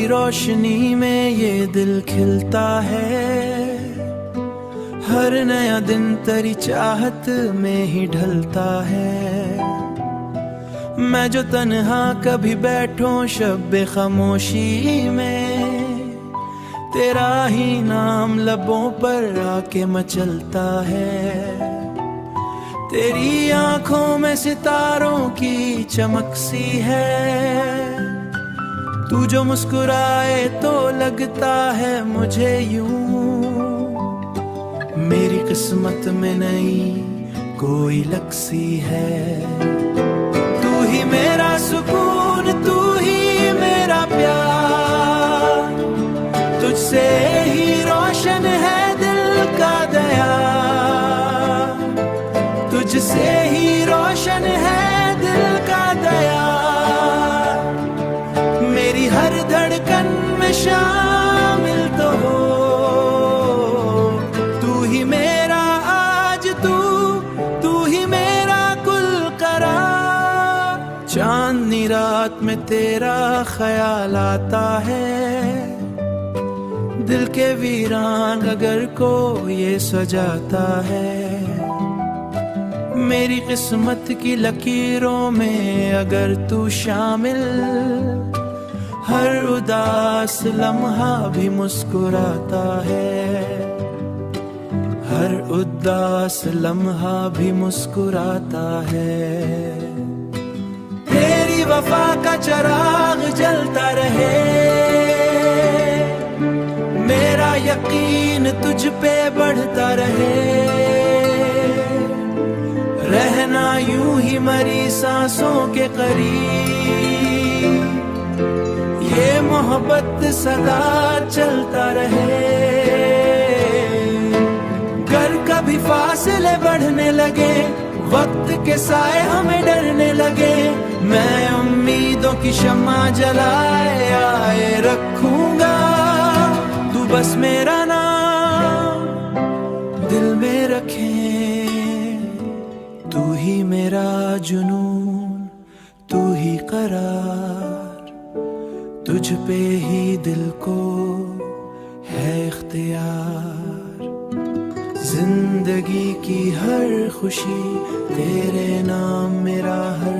तेरी रोशनी में ये दिल खिलता है, हर नया दिन तेरी चाहत में ही ढलता है। मैं जो तन्हा कभी बैठूं शब्बे खामोशी में, तेरा ही नाम लबों पर आके मचलता है। तेरी आंखों में सितारों की चमक सी है, तू जो मुस्कुराए तो लगता है मुझे यूं मेरी किस्मत में नई कोई लक्सी है। तू ही मेरा सुकून, तू ही मेरा प्यार, तुझसे ही रोशन है दिल का दया, तुझसे ही रोशन है दिल का दया। मेरी हर धड़कन में शामिल तो हो, तू ही मेरा आज, तू ही मेरा कुल करार। चांदनी रात में तेरा ख्याल आता है, दिल के वीरान अगर को ये सजाता है। मेरी किस्मत की लकीरों में अगर तू शामिल, हर उदास लम्हा भी मुस्कुराता है, हर उदास लम्हा भी मुस्कुराता है। तेरी वफा का चिराग जलता रहे, मेरा यकीन तुझ पे बढ़ता रहे। रहना यूं ही मरी सांसों के करीब, ये मोहब्बत सदा चलता रहे। कर कभी फासले बढ़ने लगे, वक्त के साए हमें डरने लगे, मैं उम्मीदों की शम्मा जलाए आए रखूंगा। तू बस मेरा नाम दिल में रखे, तू ही मेरा जुनून, तू ही करार, तुझ पे ही दिल को है इख्तियार। जिंदगी की हर खुशी तेरे नाम, मेरा हर